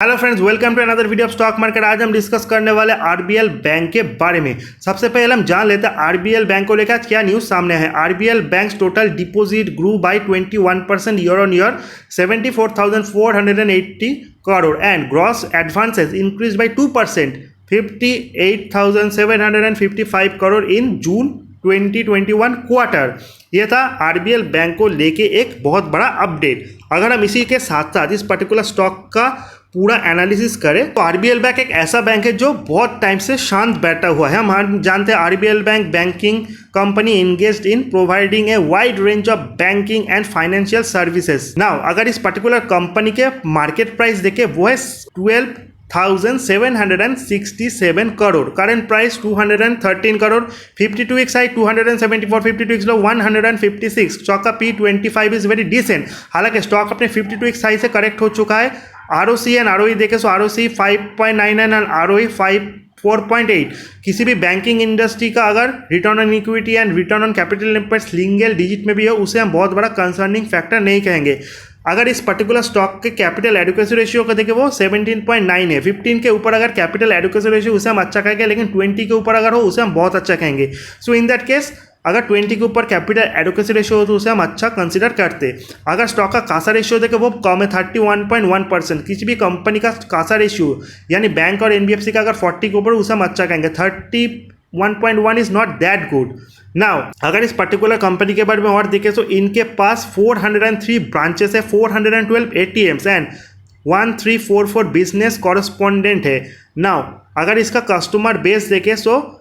Hello friends, welcome to another video of stock market. आज हम discuss करने वाले आरबीएल बैंक के बारे में। सबसे पहले हम जान लेते हैं आरबीएल बैंक को लेकर आज क्या न्यूज सामने है। RBL bank total deposit grew by 21% year on year 74,480 crore and gross advances increase by 2% 58,755 crore in June 2021 quarter. यह था आरबीएल बैंक को लेके एक बहुत बड़ा अपडेट। अगर हम इसी के साथ साथ इस पर्टिकुलर स्टॉक का पूरा एनालिसिस करें तो आरबीएल बैंक एक ऐसा बैंक है जो बहुत टाइम से शांत बैठा हुआ है। हम जानते हैं RBL bank banking company engaged in providing a wide range of banking and financial services. Now अगर इस पर्टिकुलर कंपनी के मार्केट प्राइस देखें वो है 12,767 crore, current price 213 crore, 52 weeks high 274, 52 weeks low 156, stock का P25 इज वेरी डिसेंट। हालांकि stock अपने 52 weeks high से करेक्ट हो चुका है। आरओसी एंड आरओई देखें तो आरओसी 5.99 एंड आरओई 4.8। किसी भी बैंकिंग इंडस्ट्री का अगर return on equity and return on capital employed single digit में भी हो उसे हम बहुत बड़ा कंसर्निंग फैक्टर नहीं कहेंगे। अगर इस पर्टिकुलर स्टॉक के कैपिटल एडुकेसी रेशियो को देखें वो 17.9 है। 15 के ऊपर अगर कैपिटल एडुकेसी रेशियो उसे हम अच्छा कहेंगे, लेकिन 20 के ऊपर अगर हो उसे हम बहुत अच्छा कहेंगे। सो इन दैट केस अगर 20 के ऊपर कैपिटल एडुकेसी रेशियो हो तो उसे हम अच्छा कंसीडर करते। अगर स्टॉक का कासा रेशियो देखें वो कम है 31.1%। किसी भी कंपनी का कासा रेशियो यानी बैंक और एनबीएफसी का अगर 40 के ऊपर उसे हम अच्छा कहेंगे। 31.1 is not that good. Now अगर इस पर्टिकुलर कंपनी के बारे में और देखें तो इनके पास 403 ब्रांचेस है, 412 एटीएम्स एंड 1344 बिजनेस कॉरेस्पॉन्डेंट है। नाउ अगर इसका कस्टमर बेस देखें तो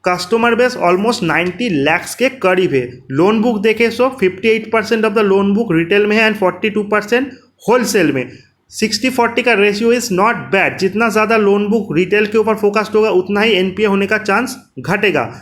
कस्टमर बेस ऑलमोस्ट 90 लैक्स के करीब है। लोन बुक देखें तो 58% of the loan book retail में है एंड 42% होलसेल में। 60-40 का रेशियो इज नॉट बैड। जितना ज़्यादा लोन बुक रिटेल के ऊपर फोकस्ड होगा उतना ही एनपीए होने का चांस घटेगा।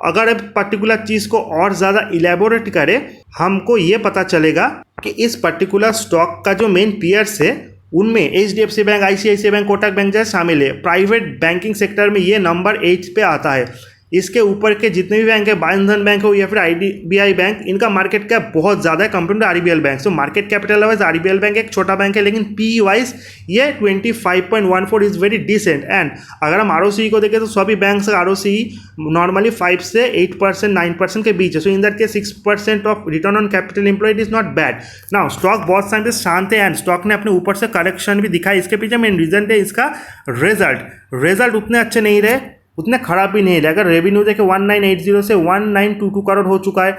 अगर पर्टिकुलर चीज़ को और ज़्यादा इलेबोरेट करें हमको ये पता चलेगा कि इस पर्टिकुलर स्टॉक का जो मेन पीयर्स है उनमें HDFC bank, ICICI bank, Kotak bank जैसे शामिल है। प्राइवेट बैंकिंग सेक्टर में ये नंबर 8 पे आता है। इसके ऊपर के जितने भी बैंक है, बंधन बैंक हो या फिर आईडीबीआई बैंक, इनका मार्केट कैप बहुत ज़्यादा है compare to RBL bank. So market capital wise RBL bank एक छोटा बैंक है, लेकिन पी वाइज ये 25.14 इज वेरी डिसेंट। एंड अगर हम आरओसी को देखें तो सभी बैंक से आरओसी नॉर्मली 5 से 8%, 9% के बीच है। सो इन दैट के 6% of return on capital employed is not bad. Now stock बहुत टाइम से शांत है एंड स्टॉक ने अपने ऊपर से करेक्शन भी दिखाई। इसके पीछे मेन रीजन है इसका रिजल्ट उतने अच्छे नहीं रहे, उतने खराब भी नहीं रहे। अगर रेवेन्यू देखे 1980 से 1922 करोड़ हो चुका है।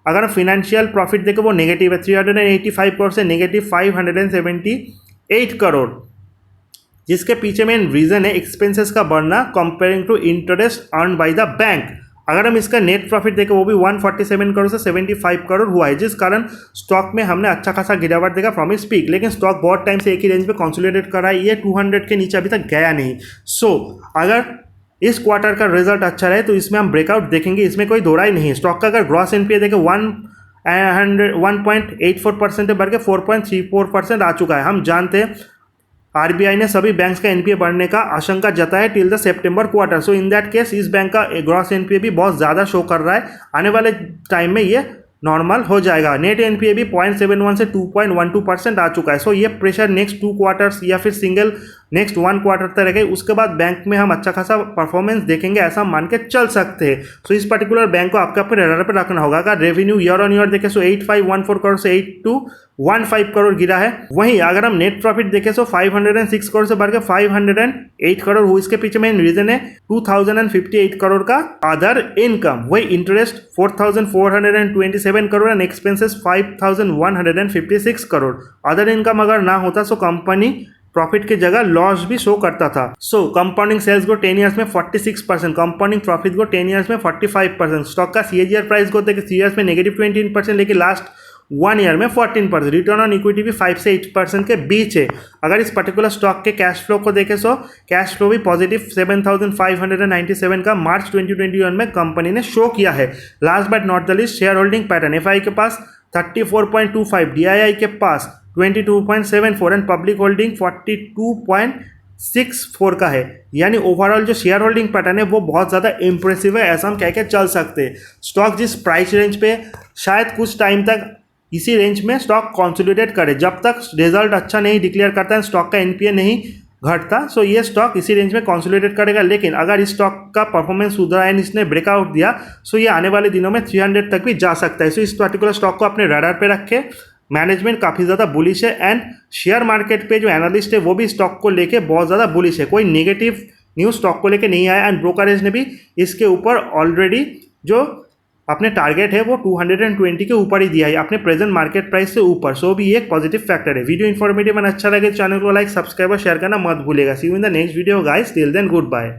अगर फिनेंशियल प्रॉफिट देखे वो नेगेटिव है 385 करोड़ से नेगेटिव 578 करोड़, जिसके पीछे मेन रीजन है एक्सपेंसेस का बढ़ना comparing to interest earn by the bank. अगर हम इसका नेट प्रॉफिट देखें वो भी 147 करोड़ से 75 करोड़ हुआ है, जिस कारण स्टॉक में हमने अच्छा खासा गिरावट देखा फ्रॉम इस पीक। लेकिन स्टॉक बहुत टाइम से एक ही रेंज पे कंसोलिडेट कर रहा है, ये 200 के नीचे अभी तक गया नहीं। सो अगर इस क्वार्टर का रिजल्ट अच्छा रहे तो इसमें हम ब्रेकआउट देखेंगे, इसमें कोई दो राय नहीं है। स्टॉक का अगर ग्रॉस एनपीए देखें 1.84% बढ़ के 4.34% आ चुका है। हम जानते हैं आरबीआई ने सभी बैंक्स का एनपीए बढ़ने का आशंका जताया till the September quarter. So in that case इस बैंक का ग्रॉस एनपीए भी बहुत ज़्यादा शो कर रहा है। आने वाले टाइम में ये नॉर्मल हो जाएगा। नेट एनपीए भी 0.71 से 2.12% आ चुका है। सो ये प्रेशर नेक्स्ट 2 क्वार्टर्स या फिर सिंगल नेक्स्ट 1 क्वार्टर तक रहेगा। उसके बाद बैंक में हम अच्छा खासा परफॉर्मेंस देखेंगे, ऐसा मान के चल सकते हैं। सो इस पर्टिकुलर बैंक को आपके अपने रडार पर रखना होगा। अगर रेवेन्यू ईयर ऑन ईयर देखें सो 8514 करोड़ से 8215 करोड़ गिरा है। वहीं अगर हम नेट प्रॉफिट देखें तो 506 करोड़ से बढ़ के 508 करोड़ हुई। इसके पीछे मेन रीजन है 2058 करोड़ का अदर इनकम। वही interest 4427 crore and expenses 5156 crore. Other income अगर ना होता तो कंपनी प्रॉफिट की जगह लॉस भी शो करता था। सो कंपाउंडिंग सेल्स को 10 ईयर्स में 46%, कंपाउंडिंग प्रॉफिट को 10 ईयर्स में 45%। स्टॉक का सीएजीआर प्राइस को देखिए 3 ईयर्स में नेगेटिव 28%, लेकिन लास्ट 1 ईयर में 14%। रिटर्न ऑन इक्विटी भी 5 से 8% के बीच है। अगर इस पर्टिकुलर स्टॉक के कैश फ्लो को देखें तो कैश फ्लो भी पॉजिटिव 7597 का मार्च 2021 में कंपनी ने शो किया है। Last but not the least share holding pattern, FI के पास 34.25, डीआईआई के पास 22.74 एंड पब्लिक होल्डिंग 42.64 का है। यानी ओवरऑल जो शेयर होल्डिंग पैटर्न है वो बहुत ज़्यादा इंप्रेसिव है, ऐसा हम कह के चल सकते हैं। स्टॉक जिस प्राइस रेंज पे शायद कुछ टाइम तक इसी रेंज में स्टॉक कंसोलिडेट करे, जब तक रिजल्ट अच्छा नहीं डिक्लेयर करता है, स्टॉक का एनपीए नहीं घटता। सो ये स्टॉक इसी रेंज में कंसोलिडेट करेगा, लेकिन अगर इस स्टॉक का परफॉर्मेंस सुधरा एंड इसने ब्रेकआउट दिया सो ये आने वाले दिनों में 300 तक भी जा सकता है। सो इस पर्टिकुलर स्टॉक को अपने रडार पे रखे। मैनेजमेंट काफ़ी ज़्यादा बुलिश है एंड शेयर मार्केट पे जो एनालिस्ट है वो भी स्टॉक को लेके बहुत ज़्यादा बुलिश है। कोई नेगेटिव न्यूज़ स्टॉक को लेके नहीं आया एंड ब्रोकरेज ने भी इसके ऊपर ऑलरेडी जो अपने टारगेट है वो 220 के ऊपर ही दिया है, अपने प्रेजेंट मार्केट प्राइस से ऊपर। सो भी एक पॉजिटिव फैक्टर है। वीडियो इन्फॉर्मेटिव एंड अच्छा लगे चैनल को लाइक सब्सक्राइब और शेयर करना मत भूलिएगा। See you in the next video guys, till then good bye.